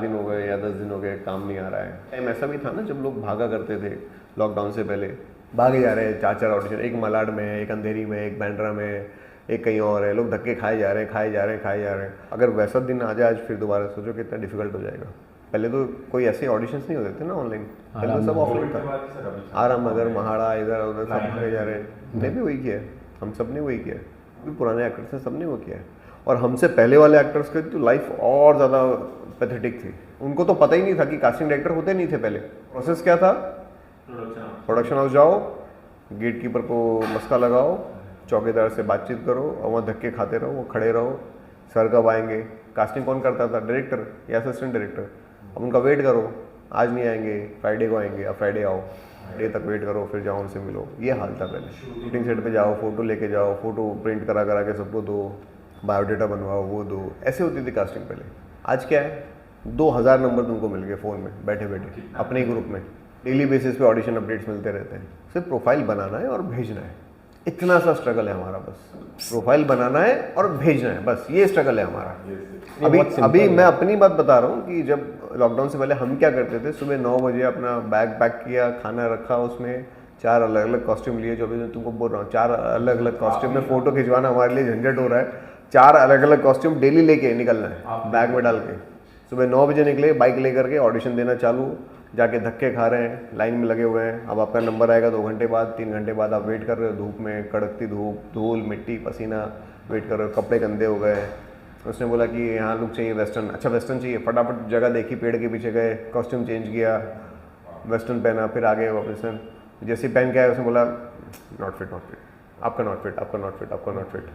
दिन हो गए या 10 दिन हो गए काम नहीं आ रहा है। टाइम ऐसा भी था ना जब लोग भागा करते थे लॉकडाउन से पहले, भागे जा रहे हैं 4-4 ऑडिशन, एक मलाड में है, एक अंधेरी में, एक बैंड्रा में, एक कहीं और है, लोग धक्के खाए जा रहे हैं, खाए जा रहे हैं, खाए जा रहे हैं। अगर वैसा दिन आ जाए आज फिर दोबारा, सोचो कितना डिफिकल्ट हो जाएगा। पहले तो कोई ऐसे ऑडिशंस नहीं होते थे ना ऑनलाइन, पहले तो सब ऑफलाइन था। आराम नगर, महाड़ा, इधर उधर सब भागे जा रहे हैं। मैंने भी वही किया है, हम सब ने वही किया है, भी पुराने एक्टर्स हैं सब ने वो किया है। और हमसे पहले वाले एक्टर्स की तो लाइफ और ज़्यादा पैथेटिक थी। उनको तो पता ही नहीं था कि कास्टिंग डायरेक्टर होते नहीं थे। पहले प्रोसेस क्या था, प्रोडक्शन हाउस जाओ, गेट कीपर को मस्का लगाओ, चौकीदार से बातचीत करो और वहाँ धक्के खाते रहो, वो खड़े रहो, सर कब आएंगे। कास्टिंग कौन करता था, डायरेक्टर या असिस्टेंट डायरेक्टर। अब उनका वेट करो, आज नहीं आएंगे, फ्राइडे को आएंगे, अब फ्राइडे आओ, डे तक वेट करो, फिर जाओ उनसे मिलो। ये हाल था पहले। शूटिंग सेट पे जाओ, फोटो लेके जाओ, फोटो प्रिंट करा के सबको दो, बायोडाटा बनवाओ, वो दो, ऐसे होती थी कास्टिंग पहले। आज क्या है, 2000 नंबर तुमको मिल गए फ़ोन में बैठे बैठे अपने ही ग्रुप में। डेली बेसिस पे ऑडिशन अपडेट्स मिलते रहते हैं। सिर्फ प्रोफाइल बनाना है और भेजना है, इतना सा स्ट्रगल है हमारा। बस प्रोफाइल बनाना है और भेजना है, बस ये स्ट्रगल है हमारा। अभी मैं अपनी बात बता रहा हूँ कि जब लॉकडाउन से पहले हम क्या करते थे, सुबह 9 बजे अपना बैग पैक किया, खाना रखा, उसमें 4 अलग अलग कॉस्ट्यूम लिए। जो भी तुमको बोल रहा हूँ, 4 अलग अलग कॉस्ट्यूम में फ़ोटो खिंचवाना हमारे लिए झंझट हो रहा है। 4 अलग अलग कॉस्ट्यूम डेली लेके निकलना है बैग में डाल के। सुबह 9 बजे निकले, बाइक लेकर के ऑडिशन देना चालू, जाके धक्के खा रहे हैं, लाइन में लगे हुए हैं। अब आपका नंबर आएगा 2 घंटे बाद, 3 घंटे बाद आप वेट कर रहे हो धूप में, कड़कती धूप, धूल, मिट्टी, पसीना, वेट कर रहे हो, कपड़े गंदे हो गए। उसने बोला कि यहाँ लुक चाहिए वेस्टर्न, अच्छा वेस्टर्न चाहिए, फटाफट जगह देखी, पेड़ के पीछे गए, कॉस्ट्यूम चेंज किया, वेस्टर्न पहना, फिर आ गए वापस। जैसे पहन के आया उसने बोला नॉट फिट, आपका नॉट फिट, आपका नॉट फिट, आपका नॉट फिट,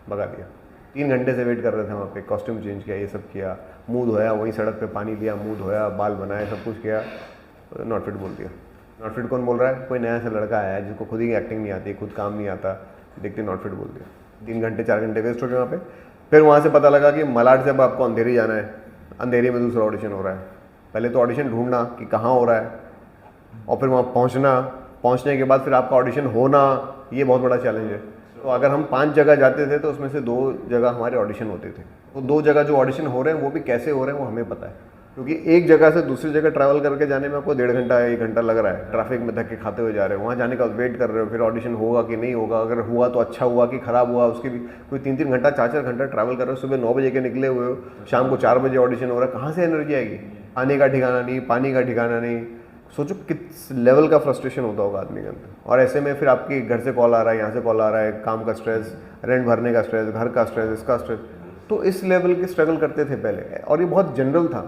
भगा दिया। 3 घंटे से वेट कर रहे थे वहाँ पे, कॉस्ट्यूम चेंज किया, ये सब किया, मुंह धोया, वहीं सड़क पे पानी लिया, मुंह धोया, बाल बनाए, सब कुछ किया, नॉट फिट बोल दिया। नॉट फिट कौन बोल रहा है, कोई नया सा लड़का आया है जिसको खुद ही एक्टिंग नहीं आती, खुद काम नहीं आता, देखते नॉट फिट बोल दिया। 3 घंटे 4 घंटे वेस्ट हो गए वहाँ पे। फिर वहाँ से पता लगा कि मलाड से अब आपको अंधेरी जाना है, अंधेरी में दूसरा ऑडिशन हो रहा है। पहले तो ऑडिशन ढूंढना कि कहाँ हो रहा है, और फिर वहाँ पहुँचना, पहुँचने के बाद फिर आपका ऑडिशन होना, ये बहुत बड़ा चैलेंज है। तो अगर हम 5 जगह जाते थे तो उसमें से 2 जगह हमारे ऑडिशन होते थे। वो 2 जगह जो ऑडिशन हो रहे हैं वो भी कैसे हो रहे हैं वो हमें पता है, क्योंकि एक जगह से दूसरी जगह ट्रैवल करके जाने में आपको 1.5 घंटा 1 घंटा लग रहा है, ट्रैफिक में धक्के खाते हुए जा रहे हो, वहाँ जाने का वेट कर रहे हो, फिर ऑडिशन होगा कि नहीं होगा, अगर हुआ तो अच्छा हुआ कि ख़राब हुआ, उसके भी कोई 3-3 घंटा 4-4 घंटा ट्रैवल कर रहे हो। सुबह 9 बजे के निकले हुए हो, शाम को 4 बजे ऑडिशन हो रहा है, कहाँ से एनर्जी आएगी, आने का ठिकाना नहीं, पानी का ठिकाना नहीं। सोचो किस लेवल का फ्रस्ट्रेशन होता होगा आदमी के अंदर। और ऐसे में फिर आपके घर से कॉल आ रहा है, यहाँ से कॉल आ रहा है, काम का स्ट्रेस, रेंट भरने का स्ट्रेस, घर का स्ट्रेस, इसका स्ट्रेस। तो इस लेवल की स्ट्रगल करते थे पहले, और ये बहुत जनरल था,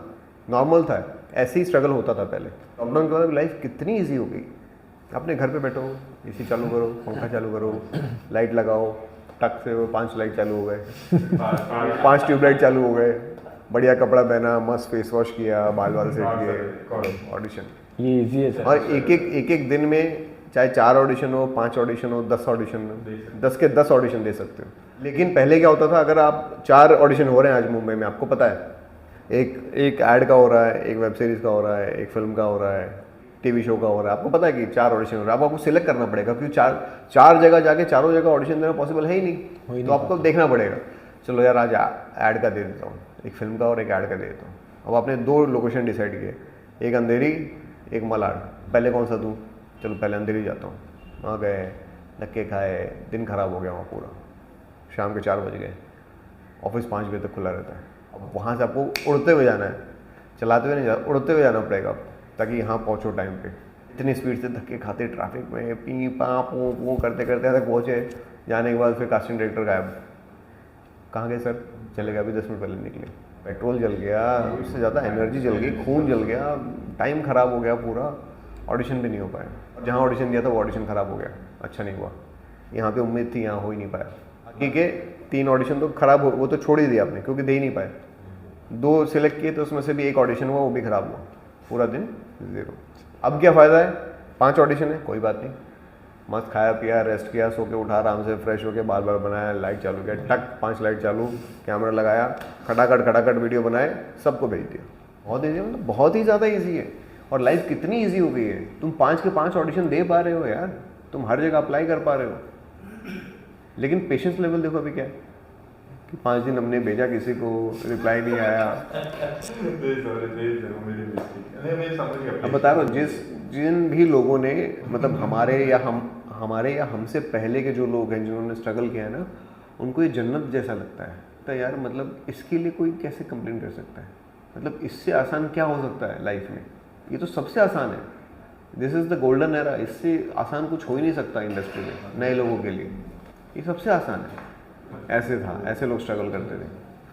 नॉर्मल था, ऐसे ही स्ट्रगल होता था पहले। लॉकडाउन के बाद लाइफ कितनी ईजी हो गई। अपने घर पे बैठो, एसी चालू करो, पंखा चालू करो, लाइट लगाओ, टक से वो 5 लाइट चालू हो गए, 5 ट्यूबलाइट चालू हो गए, बढ़िया कपड़ा पहना, मस्त फेस वॉश किया, बाल वाल सेट किए, ऑडिशन। ये इजी है सर। और एक दिन में चाहे 4 ऑडिशन हो, 5 ऑडिशन हो, 10 ऑडिशन हो, 10 के 10 ऑडिशन दे सकते हो। लेकिन पहले क्या होता था, अगर आप 4 ऑडिशन हो रहे हैं आज मुंबई में, आपको पता है एक ऐड का हो रहा है, एक वेब सीरीज़ का हो रहा है, एक फिल्म का हो रहा है, टीवी शो का हो रहा है, आपको पता है कि 4 ऑडिशन हो रहा है। अब आपको सिलेक्ट करना पड़ेगा, क्योंकि 4 जगह जाके चारों जगह ऑडिशन देना पॉसिबल है ही नहीं, तो आपको देखना पड़ेगा। चलो यार आज ऐड का दे देता हूँ, एक फिल्म का और एक ऐड का दे देता हूँ। अब आपने 2 लोकेशन डिसाइड किए, एक अंधेरी, एक मलाड, पहले कौन सा दूँ? चलो पहले अंधेरी जाता हूँ। वहाँ गए, धक्के खाए, दिन ख़राब हो गया वहाँ पूरा, शाम के 4 बज गए, ऑफिस 5 बजे तक खुला रहता है। अब वहाँ से आपको उड़ते हुए जाना है, चलाते हुए नहीं जाना, उड़ते हुए जाना पड़ेगा ताकि यहाँ पहुँचो टाइम पे। इतनी स्पीड से धक्के खाते ट्रैफिक में, पी पा पू पू करते करते तक पहुँचे। जाने के बाद फिर कास्टिंग डायरेक्टर गायब, कहाँ गए सर? चले गए, अभी 10 मिनट पहले निकले। पेट्रोल जल गया, उससे ज़्यादा एनर्जी जल गई, खून जल गया, टाइम ख़राब हो गया पूरा, ऑडिशन भी नहीं हो पाया। जहाँ ऑडिशन दिया था वो ऑडिशन ख़राब हो गया, अच्छा नहीं हुआ। यहाँ पे उम्मीद थी, यहाँ हो ही नहीं पाया। बाकी के 3 ऑडिशन तो ख़राब हो, वो तो छोड़ ही दिया आपने, क्योंकि दे ही नहीं पाए। 2 सिलेक्ट किए तो उसमें से भी 1 ऑडिशन हुआ, वो भी ख़राब हुआ, पूरा दिन 0। अब क्या फ़ायदा है, 5 ऑडिशन है, कोई बात नहीं, मस्त खाया पिया, रेस्ट किया, सो के उठा, आराम से फ्रेश होके बाल बाल बनाया, लाइट चालू किया, टक 5 लाइट चालू, कैमरा लगाया, खटाखट वीडियो बनाए, सबको भेज दिया। बहुत ईजी, मतलब बहुत ही ज़्यादा ईजी है। और लाइफ कितनी ईजी हो गई है, तुम 5 के 5 ऑडिशन दे पा रहे हो यार, तुम हर जगह अप्लाई कर पा रहे हो। लेकिन पेशेंस लेवल देखो अभी क्या है, कि 5 दिन हमने भेजा किसी को, रिप्लाई नहीं आया। अब बता रहा हूँ, जिन भी लोगों ने मतलब हमारे या हमसे पहले के जो लोग हैं जिन्होंने स्ट्रगल किया है ना, उनको ये जन्नत जैसा लगता है। तो यार मतलब इसके लिए कोई कैसे कंप्लेन कर सकता है? मतलब इससे आसान क्या हो सकता है लाइफ में? ये तो सबसे आसान है। This is the golden era. इससे आसान कुछ हो ही नहीं सकता इंडस्ट्री में नए लोगों के लिए। ये सबसे आसान है। ऐसे था, ऐसे लोग स्ट्रगल करते थे।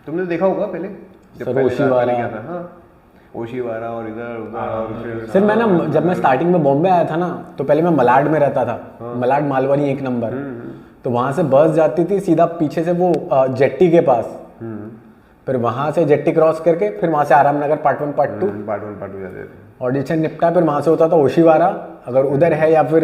तुमने देखा होगा पहले जब पहले क्या था। हाँ, ओशीवारा और इधर उधर और फिर सर मैं ना जब मैं स्टार्टिंग में बॉम्बे आया था ना, तो पहले मैं मलाड में रहता था। मलाड मालवनी 1 नंबर। तो वहाँ से बस जाती थी सीधा पीछे से वो जेट्टी के पास, फिर वहाँ से जेट्टी क्रॉस करके फिर वहाँ से आराम नगर पार्ट 1 पार्ट 2 जाते थे। ऑडिशन निपटा, फिर वहाँ से होता था ओशीवारा अगर उधर है, या फिर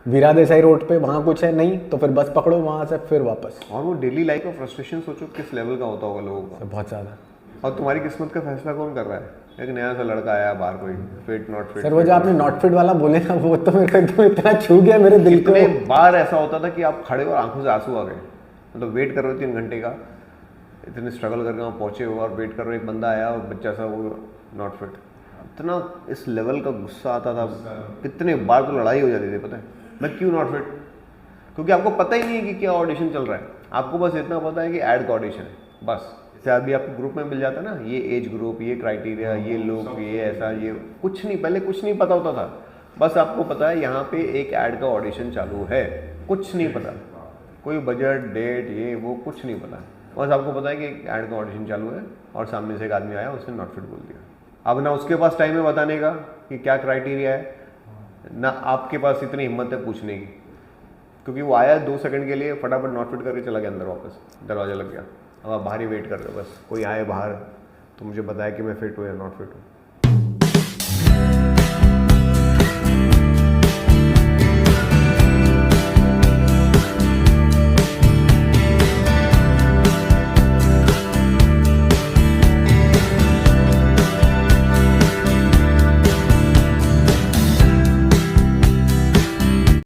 वीरा देसाई रोड पे वहाँ कुछ है, नहीं तो फिर बस पकड़ो वहाँ से फिर वापस। और वो डेली लाइफ का फ्रस्ट्रेशन सोचो किस लेवल का होता होगा लोगों का। बहुत ज़्यादा। और तुम्हारी किस्मत का फैसला कौन कर रहा है? एक नया सा लड़का आया बाहर, कोई फिट नॉट फिट। सर वो जो आपने नॉट फिट वाला बोले ना, वो तो मेरे को एकदम इतना छू गया मेरे दिल को। एक बार ऐसा होता था कि आप खड़े और आंखों से आंसू आ गए, मतलब वेट कर रहे हो 3 घंटे का, इतने स्ट्रगल करके वहाँ पहुँचे हो और वेट कर रहे हो, एक बंदा आया और बच्चा सा वो नॉट फिट। इतना इस लेवल का गुस्सा आता था, कितने बार तो लड़ाई हो जाती थी। पता है मैं क्यों नॉट फिट? क्योंकि आपको पता ही नहीं है कि क्या ऑडिशन चल रहा है। आपको बस इतना पता है कि ऐड का ऑडिशन है, बस। जैसे अभी आपको ग्रुप में मिल जाता है ना, ये एज ग्रुप, ये क्राइटेरिया, ये लोग, ये ऐसा, ये कुछ नहीं, पहले कुछ नहीं पता होता था। बस आपको पता है यहाँ पे एक ऐड का ऑडिशन चालू है, कुछ नहीं पता, कोई बजट डेट ये वो कुछ नहीं पता। बस आपको पता है कि एक ऐड का ऑडिशन चालू है और सामने से एक आदमी आया, उसने नॉट फिट बोल दिया। अब ना उसके पास टाइम है बताने का कि क्या क्राइटेरिया है, ना आपके पास इतनी हिम्मत है पूछने की, क्योंकि वो आया 2 सेकंड के लिए, फटाफट नॉट फिट करके चला गया अंदर वापस, दरवाजा लग गया। अब आप बाहर ही वेट कर रहे हो, बस कोई आए बाहर तो मुझे बताया कि मैं फिट हूँ या नॉट फिट हूँ।